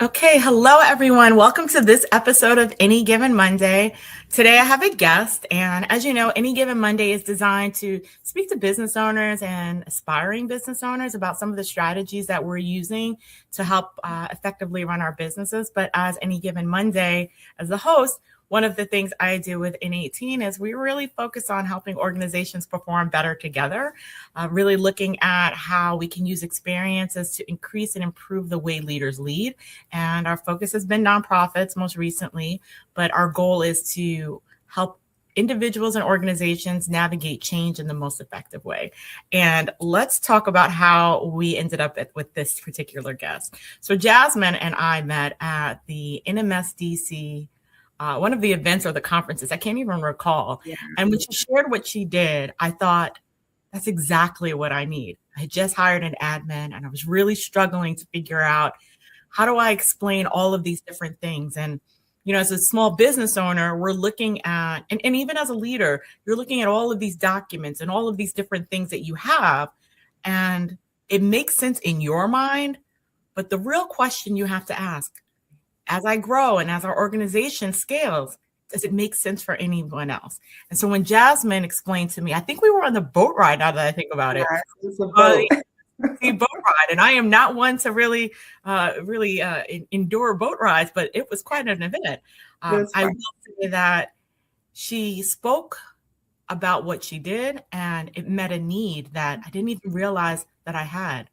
Okay, hello everyone. Welcome to this episode of Any Given Monday. Today I have a guest, and as you know, Any Given Monday is designed to speak to business owners and aspiring business owners about some of the strategies that we're using to help effectively run our businesses. But as Any Given Monday, as the host, one of the things I do with IN-18 is we really focus on helping organizations perform better together, really looking at how we can use experiences to increase and improve the way leaders lead. And our focus has been nonprofits most recently, but our goal is to help individuals and organizations navigate change in the most effective way. And let's talk about how we ended up with this particular guest. So Jazmyn and I met at the NMSDC, one of the events or the conferences, I can't even recall. Yeah. And when she shared what she did, I thought, that's exactly what I need. I had just hired an admin and I was really struggling to figure out, how do I explain all of these different things? And, you know, as a small business owner, we're looking at, and even as a leader, you're looking at all of these documents and all of these different things that you have, and it makes sense in your mind. But the real question you have to ask, as I grow and as our organization scales, does it make sense for anyone else? And so when Jazmyn explained to me, I think we were on the boat ride, now that I think about it. Yeah, it's a boat. The boat ride, and I am not one to really endure boat rides, but it was quite an event. I will say that she spoke about what she did, and it met a need that I didn't even realize that I had.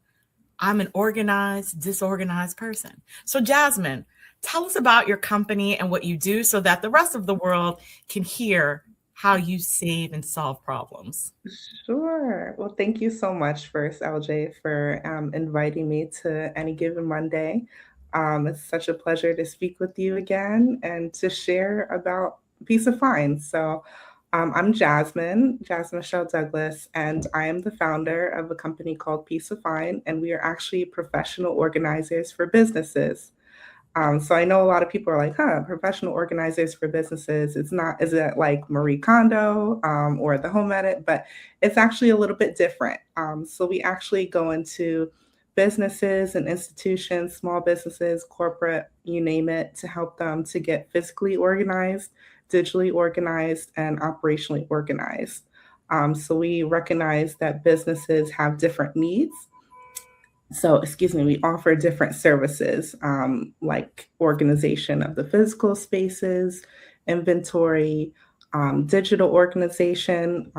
I'm an organized, disorganized person. So Jazmyn, tell us about your company and what you do so that the rest of the world can hear how you save and solve problems. Sure. Well, thank you so much first, LJ, for inviting me to Any Given Monday. It's such a pleasure to speak with you again and to share about Peace of Mind. I'm Jazmyn Michel-Douglas, and I am the founder of a company called Peace of Mind, and we are actually professional organizers for businesses. So I know a lot of people are like, professional organizers for businesses. Is it like Marie Kondo or the Home Edit? But it's actually a little bit different. So we actually go into businesses and institutions, small businesses, corporate, you name it, to help them to get physically organized, digitally organized, and operationally organized. So we recognize that businesses have different needs. We offer different services like organization of the physical spaces, inventory, digital organization,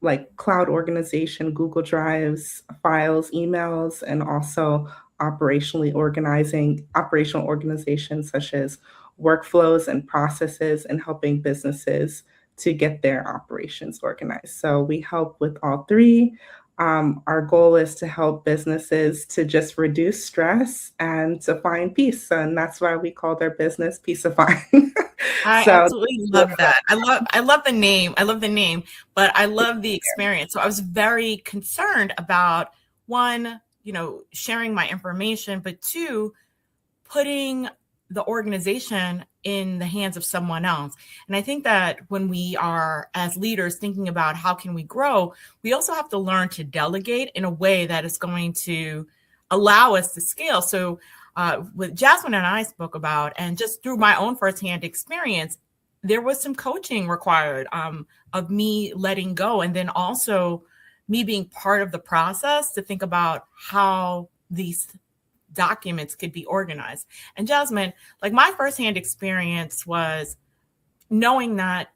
like cloud organization, Google Drives, files, emails, and also operational organization such as workflows and processes and helping businesses to get their operations organized. So we help with all three. Our goal is to help businesses to just reduce stress and to find peace. And that's why we call their business Peace of Mind. I So absolutely love that. I love the name. I love the name, but I love the experience. So I was very concerned about, one, sharing my information, but two, putting the organization in the hands of someone else. And I think that when we are, as leaders, thinking about how can we grow, we also have to learn to delegate in a way that is going to allow us to scale. So what Jazmyn and I spoke about, and just through my own firsthand experience, there was some coaching required of me letting go, and then also me being part of the process to think about how these documents could be organized. And Jazmyn, like my firsthand experience was knowing that,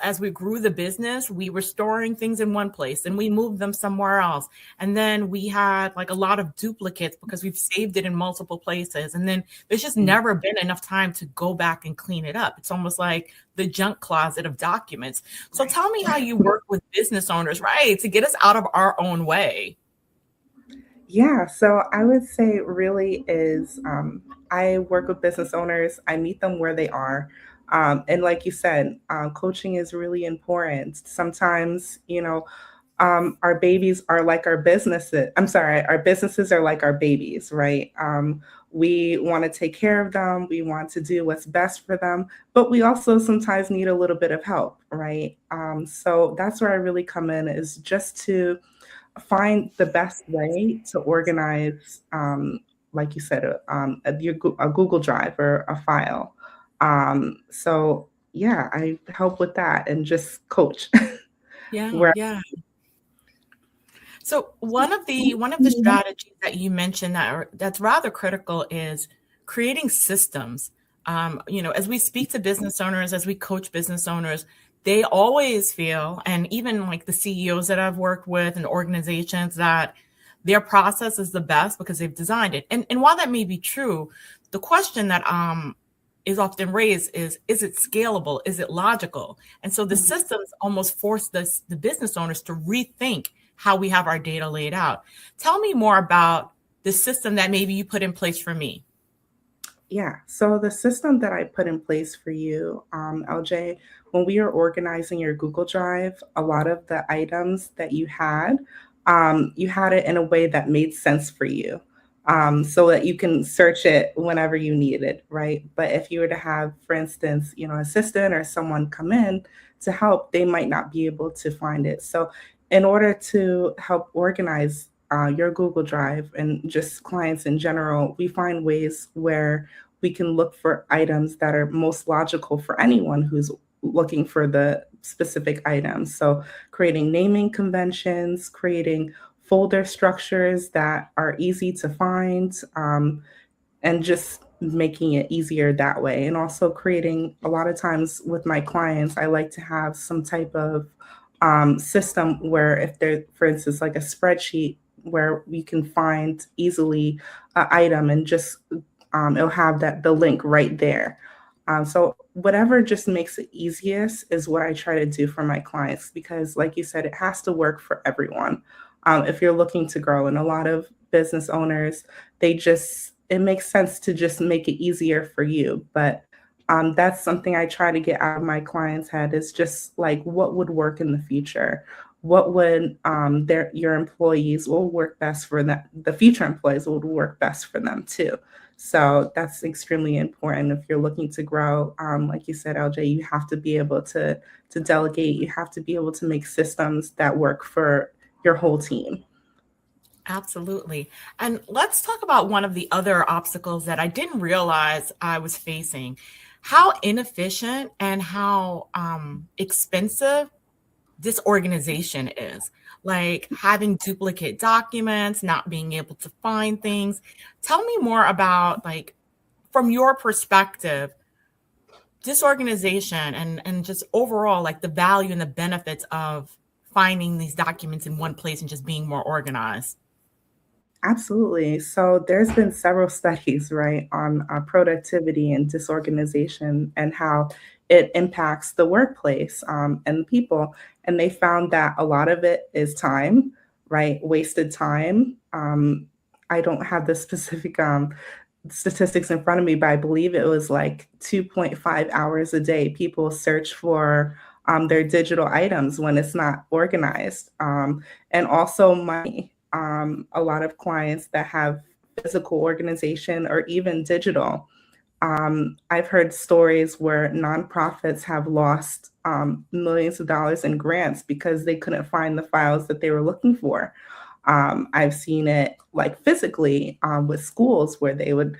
as we grew the business, we were storing things in one place and we moved them somewhere else. And then we had like a lot of duplicates because we've saved it in multiple places. And then there's just never been enough time to go back and clean it up. It's almost like the junk closet of documents. So tell me how you work with business owners, right, to get us out of our own way. Yeah, so I would say really is I work with business owners, I meet them where they are. And like you said, coaching is really important. Sometimes, our babies are like our businesses. I'm sorry, our businesses are like our babies, right? We want to take care of them. We want to do what's best for them, but we also sometimes need a little bit of help, right? So that's where I really come in, is just to find the best way to organize like you said, a Google Drive or a file. So yeah, I help with that and just coach Yeah, where. yeah. So one of the strategies that you mentioned that's rather critical is creating systems. As we speak to business owners, as we coach business owners, they always feel, and even like the CEOs that I've worked with and organizations, that their process is the best because they've designed it. And while that may be true, the question that is often raised is it scalable? Is it logical? And so the systems almost force the business owners to rethink how we have our data laid out. Tell me more about the system that maybe you put in place for me. Yeah. So the system that I put in place for you, LJ, when we were organizing your Google Drive, a lot of the items that you had it in a way that made sense for you. So that you can search it whenever you need it, right? But if you were to have, for instance, an assistant or someone come in to help, they might not be able to find it. So in order to help organize your Google Drive and just clients in general, we find ways where we can look for items that are most logical for anyone who's looking for the specific items. So creating naming conventions, creating folder structures that are easy to find, and just making it easier that way. And also creating, a lot of times with my clients, I like to have some type of system where, if there, for instance, like a spreadsheet where we can find easily an item and just it'll have the link right there. So whatever just makes it easiest is what I try to do for my clients, because like you said, it has to work for everyone. If you're looking to grow, and a lot of business owners, it makes sense to just make it easier for you. But that's something I try to get out of my clients' head, is just like, what would work in the future? What would your employees will work best for them? The future employees would work best for them too. So that's extremely important if you're looking to grow. Like you said, LJ, you have to be able to delegate. You have to be able to make systems that work for your whole team. Absolutely. And let's talk about one of the other obstacles that I didn't realize I was facing: how inefficient and how expensive disorganization is. Like having duplicate documents, not being able to find things. Tell me more about, like, from your perspective, disorganization and just overall, like, the value and the benefits of finding these documents in one place and just being more organized. Absolutely. So there's been several studies, right, on productivity and disorganization and how it impacts the workplace, and people. And they found that a lot of it is time, right? Wasted time. I don't have the specific statistics in front of me, but I believe it was like 2.5 hours a day people search for their digital items when it's not organized. And also money. A lot of clients that have physical organization or even digital. I've heard stories where nonprofits have lost millions of dollars in grants because they couldn't find the files that they were looking for. I've seen it like physically with schools where they would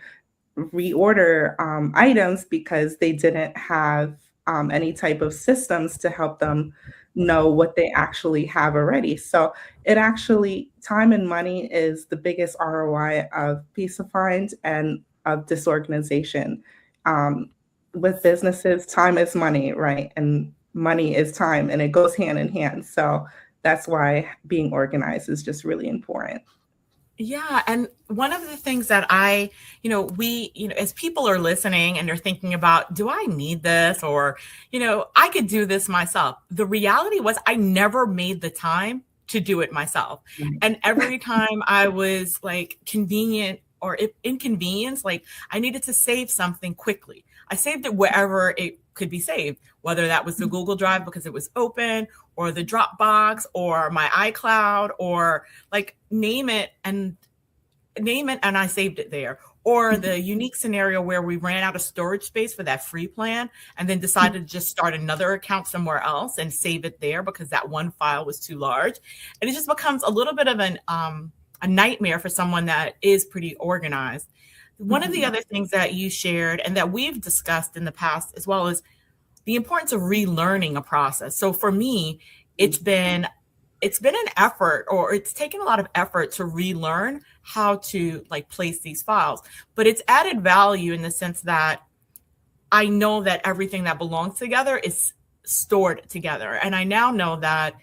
reorder items because they didn't have any type of systems to help them know what they actually have already. So it actually, time and money is the biggest ROI of peace of mind and of disorganization. Um, with businesses, time is money, right? And money is time, and it goes hand in hand. So that's why being organized is just really important. Yeah, and one of the things that as people are listening and they're thinking about, do I need this? Or, I could do this myself. The reality was I never made the time to do it myself. Right. And every time I was like convenient or if inconvenience, like I needed to save something quickly, I saved it wherever it could be saved, whether that was the Google Drive because it was open, or the Dropbox, or my iCloud, or like name it and I saved it there. Or the unique scenario where we ran out of storage space for that free plan and then decided to just start another account somewhere else and save it there because that one file was too large. And it just becomes a little bit of nightmare for someone that is pretty organized. One of the Mhm. other things that you shared and that we've discussed in the past as well is the importance of relearning a process. So for me, it's been it's been an effort, or it's taken a lot of effort to relearn how to like place these files, but it's added value in the sense that I know that everything that belongs together is stored together. And I now know that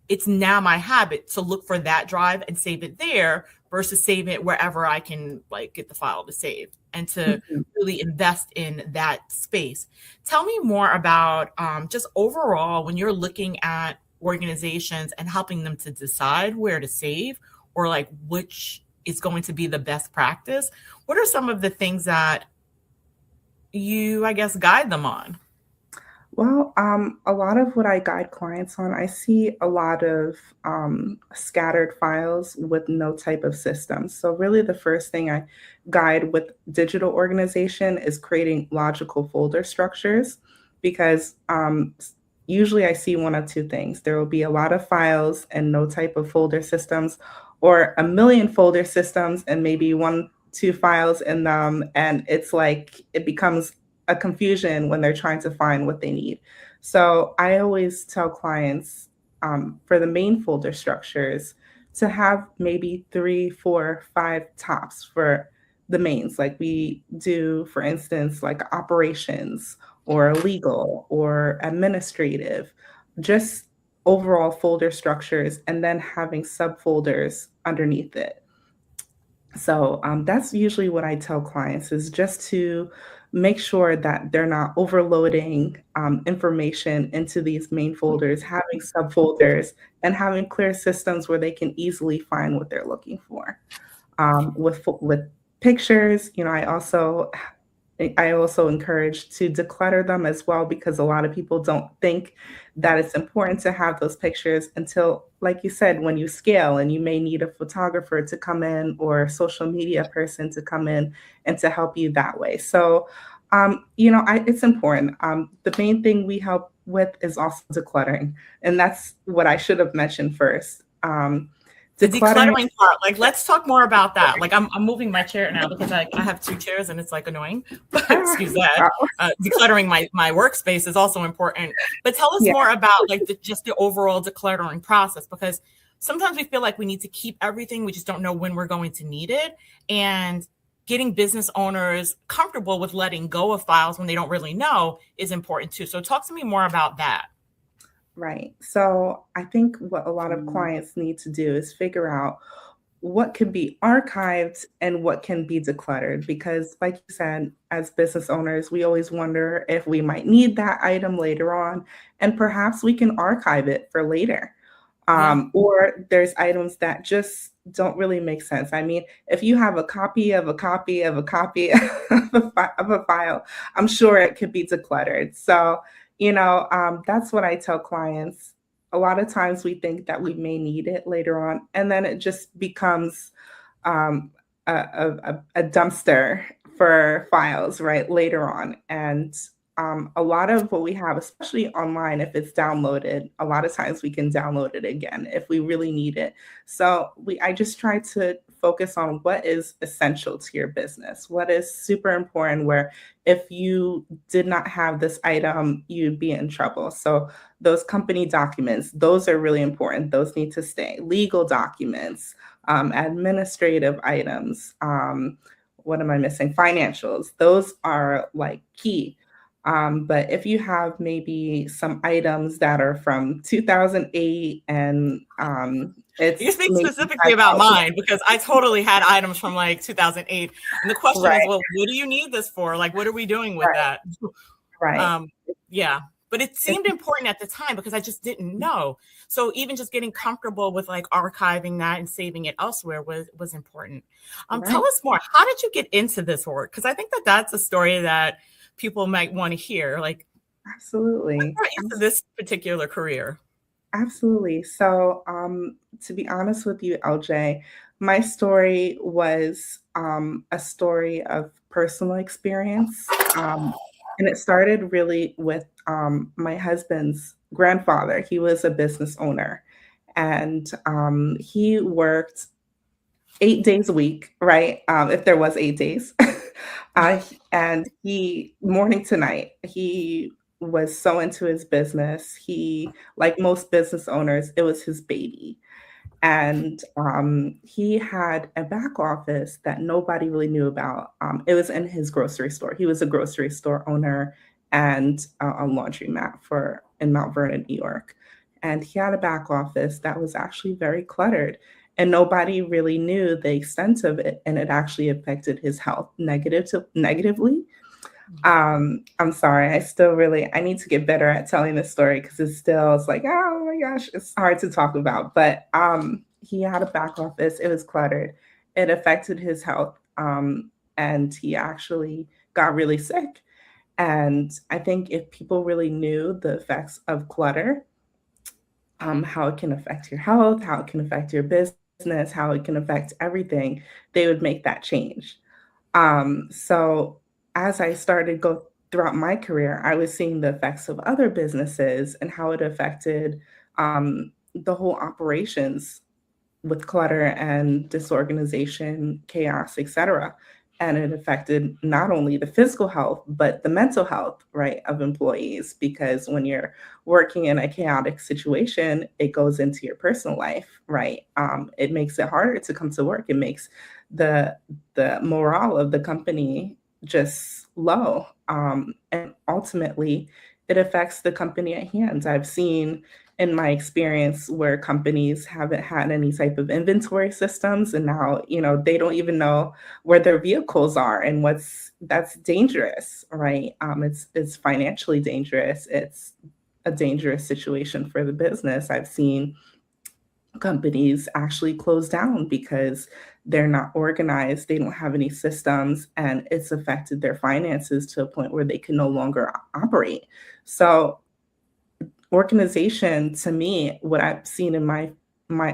it's now my habit to look for that drive and save it there versus save it wherever I can like get the file to save, and to Mhm. really invest in that space. Tell me more about just overall when you're looking at organizations and helping them to decide where to save, or like which is going to be the best practice. What are some of the things that you, I guess, guide them on? Well, a lot of what I guide clients on, I see a lot of scattered files with no type of system. So, really, the first thing I guide with digital organization is creating logical folder structures because usually I see one of two things. There will be a lot of files and no type of folder systems, or a million folder systems and maybe one, two files in them. And it's like it becomes a confusion when they're trying to find what they need. So I always tell clients for the main folder structures to have maybe three, four, five tops for the mains, like we do, for instance, like operations or legal or administrative, just overall folder structures, and then having subfolders underneath it. So that's usually what I tell clients is just to make sure that they're not overloading information into these main folders, having subfolders, and having clear systems where they can easily find what they're looking for. With pictures, I also encourage to declutter them as well because a lot of people don't think that it's important to have those pictures until, like you said, when you scale and you may need a photographer to come in or a social media person to come in and to help you that way. So, it's important. The main thing we help with is also decluttering, and that's what I should have mentioned first. The Decluttering. decluttering part, like let's talk more about that. Like I'm moving my chair now because I have two chairs and it's like annoying. But excuse that. Wow. Decluttering my workspace is also important. But tell us Yeah, more about like just the overall decluttering process, because sometimes we feel like we need to keep everything. We just don't know when we're going to need it. And getting business owners comfortable with letting go of files when they don't really know is important too. So talk to me more about that. right. So I think what a lot of clients need to do is figure out what can be archived and what can be decluttered. Because, like you said, as business owners, we always wonder if we might need that item later on, and perhaps we can archive it for later. Yeah. Or there's items that just don't really make sense. I mean, if you have a copy of a copy of a copy of a file, I'm sure it could be decluttered. So, that's what I tell clients. A lot of times we think that we may need it later on, and then it just becomes um, a dumpster for files, right, later on. And a lot of what we have, especially online, if it's downloaded, a lot of times we can download it again if we really need it. So I just try to focus on what is essential to your business, what is super important, where if you did not have this item, you'd be in trouble. So those company documents, those are really important. Those need to stay. Legal documents, administrative items. What am I missing? Financials. Those are like key. But if you have maybe some items that are from 2008 and You it's speak maybe specifically typed about out, mine because I totally had items from like 2008. And the question is, right, well, what do you need this for? Like, what are we doing with right, that? right, Um, yeah. But it it's seemed important at the time because I just didn't know. So even just getting comfortable with like archiving that and saving it elsewhere was important. Tell right. us more. How did you get into this work? Because I think that that's a story that people might want to hear. Like, what Absolutely. brought you to this particular career? Absolutely. So, to be honest with you, LJ, my story was a story of personal experience. And it started really with my husband's grandfather. He was a business owner and he worked 8 days a week, right? If there was 8 days. uh, and he, morning to night, he was so into his business. He, like most business owners, it was his baby. And he had a back office that nobody really knew about. It was in his grocery store. He was a grocery store owner and a laundromat for in Mount Vernon, New York. And he had a back office that was actually very cluttered, and nobody really knew the extent of it. And it actually affected his health negatively. I'm sorry. I need to get better at telling this story because it's like, oh my gosh, it's hard to talk about. But he had a back office. It was cluttered. It affected his health. And he actually got really sick. And I think if people really knew the effects of clutter, how it can affect your health, how it can affect your business, how it can affect everything, they would make that change. So as I started go throughout my career, I was seeing the effects of other businesses and how it affected the whole operations with clutter and disorganization, chaos, etc. And it affected not only the physical health, but the mental health, right, of employees. Because when you're working in a chaotic situation, it goes into your personal life, right? It makes it harder to come to work. It makes the morale of the company just low. And ultimately, it affects the company at hand. I've seen in my experience where companies haven't had any type of inventory systems, and now they don't even know where their vehicles are, and that's dangerous, right? It's financially dangerous. It's a dangerous situation for the business. I've seen companies actually close down because they're not organized, they don't have any systems, and it's affected their finances to a point where they can no longer operate. So organization, to me, what I've seen in my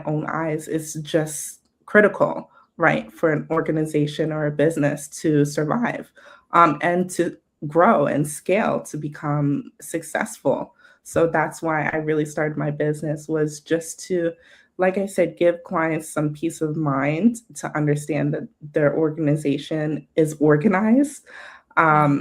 own eyes, is just critical, right, for an organization or a business to survive, and to grow and scale to become successful. So that's why I really started my business, was just to, like I said, give clients some peace of mind to understand that their organization is organized. Yeah.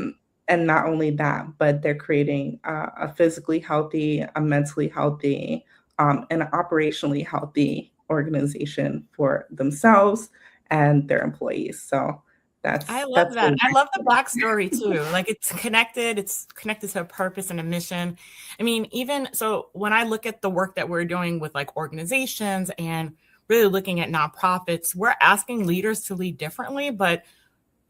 And not only that, but they're creating a physically healthy, a mentally healthy, and an operationally healthy organization for themselves and their employees. So I love that's that. really I love the backstory too. Like it's connected to a purpose and a mission. I mean, even so, when I look at the work that we're doing with like organizations and really looking at nonprofits, we're asking leaders to lead differently. But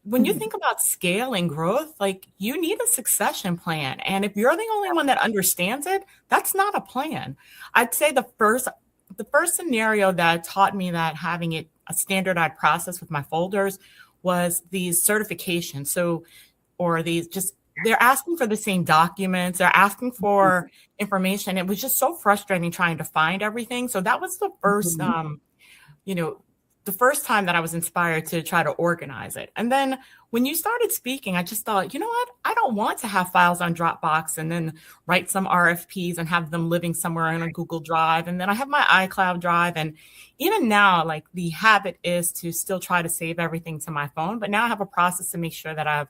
when you nice. think about scale and growth, like you need a succession plan. And if you're the only one that understands it, that's not a plan. I'd say the first scenario that taught me that having it a standardized process with my folders was these certifications. So, or these just they're asking for the same documents, they're asking for information. It was just so frustrating trying to find everything. So that was the first Mhm. you know, the first time that I was inspired to try to organize it. And then when you started speaking, I just thought, you know what? I don't want to have files on Dropbox and then write some RFPs and have them living somewhere in a Google Drive. And then I have my iCloud Drive. And even now, like the habit is to still try to save everything to my phone. But now I have a process to make sure that I've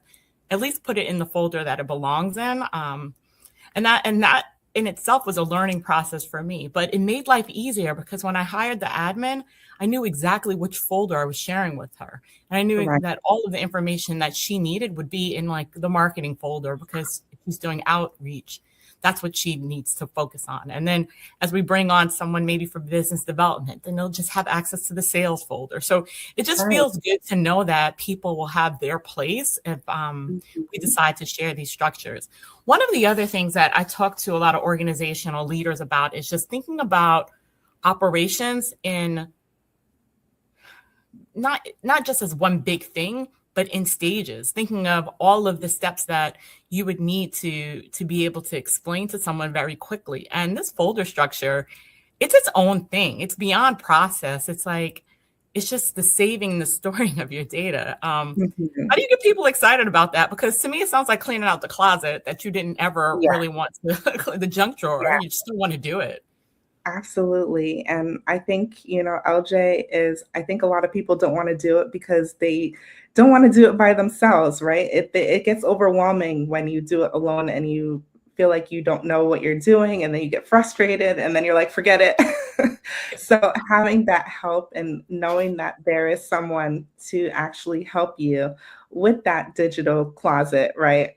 at least put it in the folder that it belongs in. And that in itself was a learning process for me, but it made life easier because when I hired the admin, I knew exactly which folder I was sharing with her. And I knew Right. that all of the information that she needed would be in like the marketing folder because if she's doing outreach, that's what she needs to focus on. And then as we bring on someone maybe for business development, then they'll just have access to the sales folder. So it just Right. feels good to know that people will have their place if we Mhm. decide to share these structures. One of the other things that I talk to a lot of organizational leaders about is just thinking about operations in not just as one big thing, but in stages, thinking of all of the steps that you would need to be able to explain to someone very quickly. And this folder structure, it's its own thing. It's beyond process. It's like it's just the saving, the storing of your data. How Mhm. do you get people excited about that? Because to me, it sounds like cleaning out the closet that you didn't ever Yeah. really want to, the junk drawer. Yeah. You just don't want to do it. Absolutely. And I think, LJ I think a lot of people don't want to do it because they don't want to do it by themselves, right? It gets overwhelming when you do it alone and you feel like you don't know what you're doing and then you get frustrated and then you're like, forget it. So having that help and knowing that there is someone to actually help you with that digital closet, right?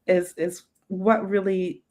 Is what really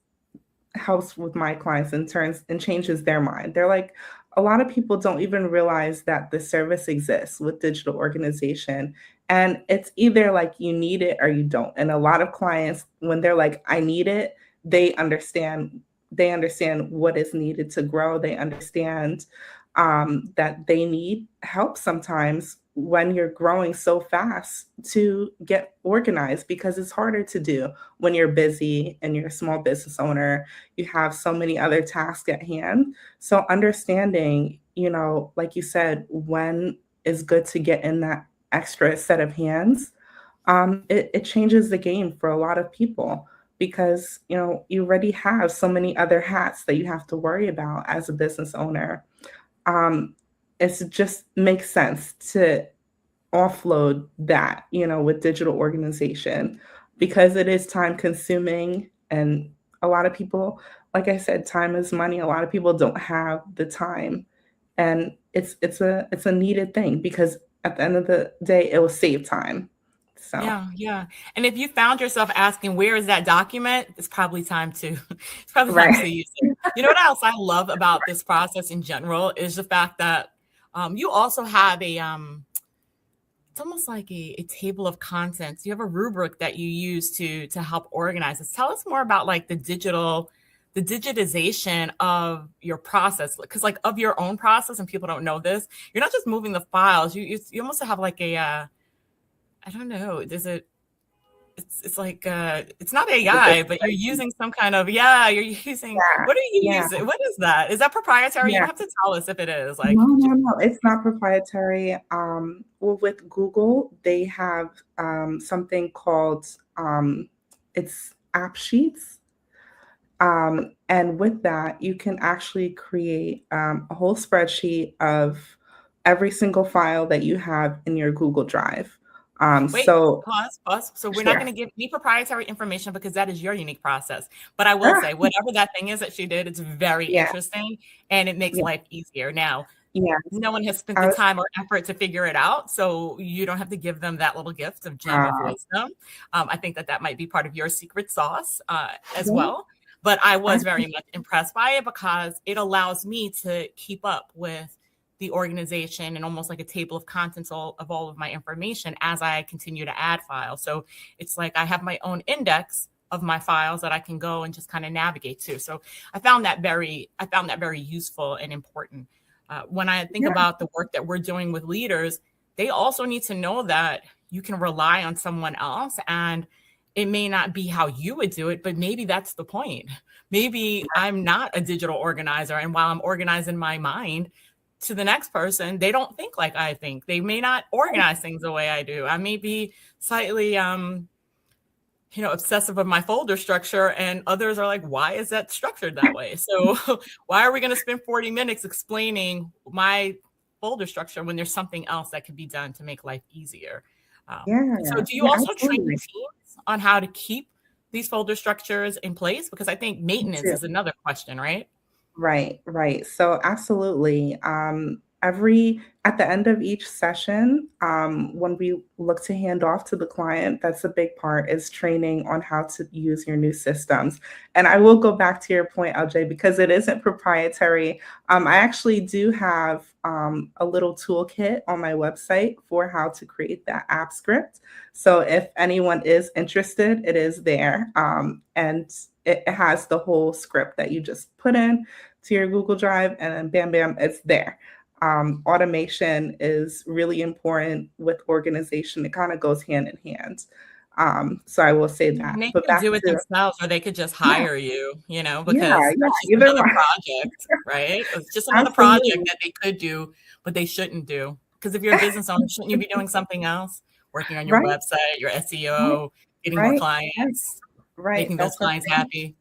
helps with my clients and turns and changes their mind. They're like, a lot of people don't even realize that the service exists with digital organization. And it's either like you need it or you don't. And a lot of clients, when they're like, I need it, they understand, they understand what is needed to grow. They understand that they need help sometimes when you're growing so fast to get organized because it's harder to do when you're busy and you're a small business owner. You have so many other tasks at hand. So understanding, like you said, when is good to get in that extra set of hands, it changes the game for a lot of people because you already have so many other hats that you have to worry about as a business owner. um, it just makes sense to offload that, with digital organization because it is time consuming. And a lot of people, like I said, time is money. A lot of people don't have the time. And it's a needed thing because at the end of the day, it will save time. So Yeah, yeah. And if you found yourself asking, where is that document? It's probably time to it's probably time to right. use it. You know what else I love about this process in general is the fact that you also have it's almost like a table of contents. You have a rubric that you use to help organize this. Tell us more about like the digitization of your process, because like of your own process, and people don't know this. You're not just moving the files. You almost have like a I don't know. There's a it's like it's not AI, but you're using some kind of you're using Yeah, what are you yeah, using? What is that? Is that proprietary? You yeah. don't have to tell us if it is. Like No, no, no. It's not proprietary. Well, with Google, they have something called it's app sheets. And with that, you can actually create a whole spreadsheet of every single file that you have in your Google Drive. wait, So, pause. So we're not sure. going to give me proprietary information because that is your unique process. But I will Ah, say, whatever that thing is that she did, it's very yeah, interesting and it makes yeah, life easier. Now, yeah. no one has spent I the was, time or effort to figure it out, so you don't have to give them that little gift of gem of uh, wisdom. I think that might be part of your secret sauce as yeah, well. But I I, was very much impressed by it because it allows me to keep up with the organization and almost like a table of contents of all of my information as I continue to add files. So it's like I have my own index of my files that I can go and just kind of navigate to. So I found that very useful and important. When I think yeah, about the work that we're doing with leaders, they also need to know that you can rely on someone else, and it may not be how you would do it, but maybe that's the point. Maybe I'm not a digital organizer, and while I'm organizing my mind, to the next person, they don't think like I think. They may not organize things the way I do. I may be slightly obsessive of my folder structure, and others are like, why is that structured that way? So why are we going to spend 40 minutes explaining my folder structure when there's something else that can be done to make life easier? yeah, So do you yeah, also train absolutely. teams on how to keep these folder structures in place? Because I think Me maintenance too. is another question, right? Right, right. So absolutely. Every at the end of each session, when we look to hand off to the client, that's a big part is training on how to use your new systems. And I will go back to your point, LJ, because it isn't proprietary. I actually do have a little toolkit on my website for how to create that app script. So if anyone is interested, it is there. And it has the whole script that you just put in to your Google Drive, and then bam, bam, it's there. Automation is really important with organization. It kind of goes hand in hand. So I will say that. And they But could back do it to, themselves, or they could just yeah, hire you, yeah, because yeah, that's just either another one. project, right? It's just another project Absolutely. that they could do, but they shouldn't do. Because if you're a business owner, shouldn't you be doing something else? Working on your Right, website, your right, SEO, getting more right, right, clients, right. making those That's the clients thing. happy.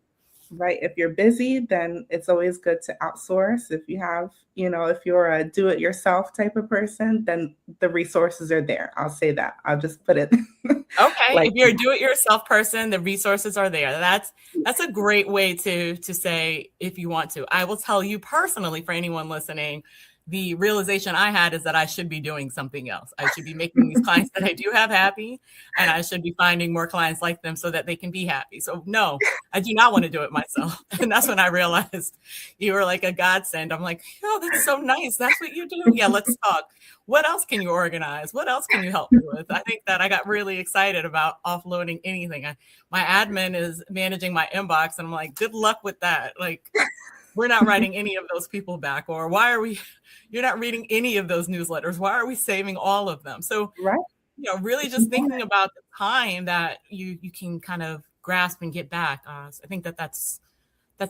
right? If you're busy, then it's always good to outsource. If you have, if you're a do it yourself type of person, then the resources are there. I'll say that. I'll just put it Okay, like if you're a do-it-yourself person, the resources are there. That's a great way to say if you want to. I will tell you personally, for anyone listening, the realization I had is that I should be doing something else. I should be making these clients that I do have happy, and I should be finding more clients like them so that they can be happy. So no, I do not want to do it myself. And that's when I realized you were like a godsend. I'm like, oh, that's so nice. That's what you do. Yeah, let's talk. What else can you organize? What else can you help me with? I think that I got really excited about offloading anything. My admin is managing my inbox, and I'm like, good luck with that. Like, we're not writing any of those people back, or you're not reading any of those newsletters. Why are we saving all of them? So, right. Really just thinking about the time that you can kind of grasp and get back. I think that's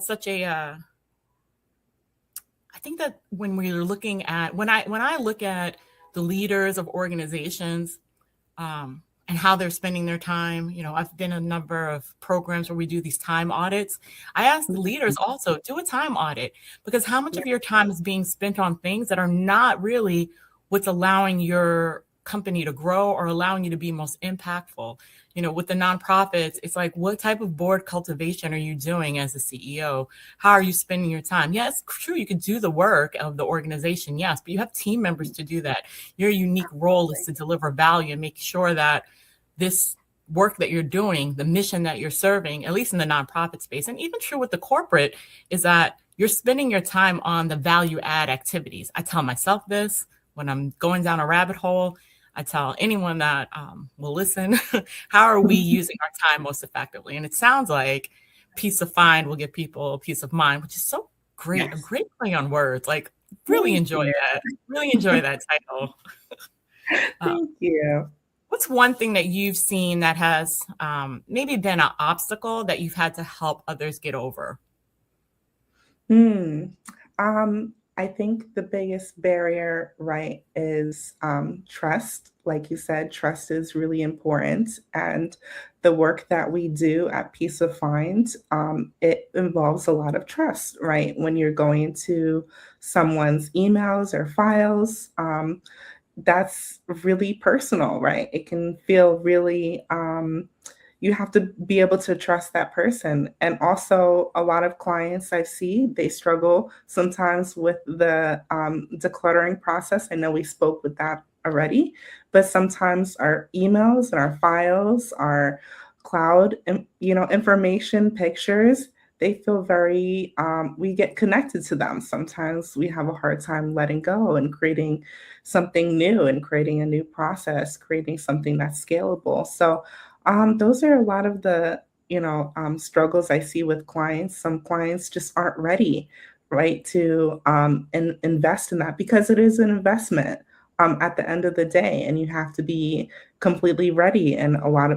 such a, I think that when we're looking at, when I look at the leaders of organizations, and how they're spending their time, I've been in a number of programs where we do these time audits. I ask the leaders also, do a time audit, because how much of your time is being spent on things that are not really what's allowing your company to grow or allowing you to be most impactful. With the nonprofits, it's like, what type of board cultivation are you doing as a CEO? How are you spending your time? Yeah, it's true, you could do the work of the organization, yes, but you have team members to do that. Your unique role is to deliver value and make sure that this work that you're doing, the mission that you're serving, at least in the nonprofit space, and even true with the corporate, is that you're spending your time on the value add activities. I tell myself this when I'm going down a rabbit hole. I tell anyone that will listen, how are we using our time most effectively? And it sounds like peace of mind will give people peace of mind, which is so great. Yes. A great play on words. Like, really enjoy that. Really enjoy that title. Thank you. What's one thing that you've seen that has maybe been an obstacle that you've had to help others get over? I think the biggest barrier, right, is trust. Like you said, trust is really important. And the work that we do at Peace of Mind, it involves a lot of trust, right? When you're going to someone's emails or files, that's really personal, right? It can feel really, you have to be able to trust that person. And also, a lot of clients I see, they struggle sometimes with the decluttering process. I know we spoke with that already, but sometimes our emails and our files, our cloud, information, pictures, they feel very, we get connected to them. Sometimes we have a hard time letting go and creating something new and creating a new process, creating something that's scalable. So those are a lot of the, struggles I see with clients. Some clients just aren't ready, right, to invest in that because it is an investment at the end of the day, and you have to be completely ready. And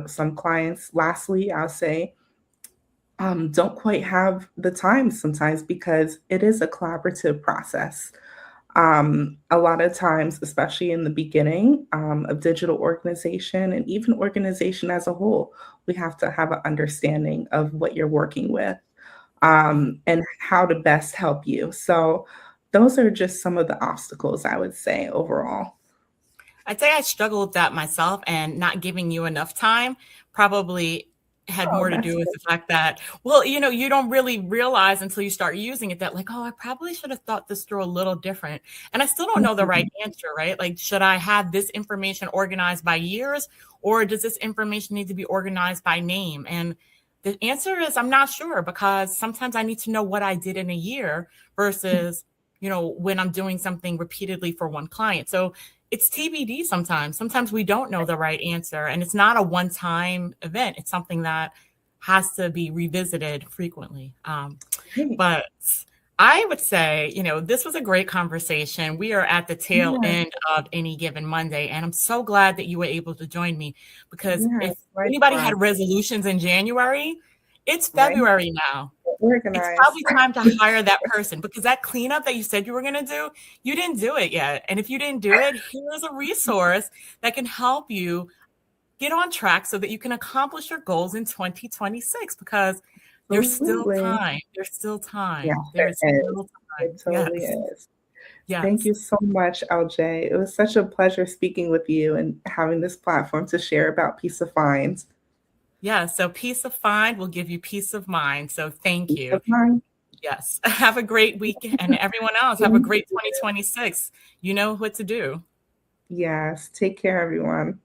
some clients, lastly, I'll say, don't quite have the time sometimes because it is a collaborative process. A lot of times, especially in the beginning of digital organization and even organization as a whole, we have to have an understanding of what you're working with and how to best help you. So, those are just some of the obstacles I would say overall. I'd say I struggled with that myself, and not giving you enough time probably had Oh, more to that's do with good. the fact that, well, you don't really realize until you start using it that, like, oh, I probably should have thought this through a little different. And I still don't know the right Mhm. answer, right? Like, should I have this information organized by years, or does this information need to be organized by name? And the answer is I'm not sure, because sometimes I need to know what I did in a year versus, when I'm doing something repeatedly for one client. So it's TBD sometimes. Sometimes we don't know the right answer, and it's not a one-time event. It's something that has to be revisited frequently. Great. But I would say, this was a great conversation. We are at the tail Yeah, end of Any Given Monday, and I'm so glad that you were able to join me, because yeah, if anybody likewise, had resolutions in January, it's right? February now. It's Organized. probably time to hire that person, because that cleanup that you said you were going to do, you didn't do it yet. And if you didn't do it, here's a resource that can help you get on track so that you can accomplish your goals in 2026. Because There's still Absolutely. time. There's still Yes, time. There there is is. still It time. totally Yes. is. Thank Yes. you so much, LJ. It was such a pleasure speaking with you and having this platform to share about peace of mind. Yeah. So peace of mind will give you peace of mind. So thank Peace of you. mind. Yes. Have a great week. And everyone else, have a Thank great you. 2026. You know what to do. Yes. Take care, everyone.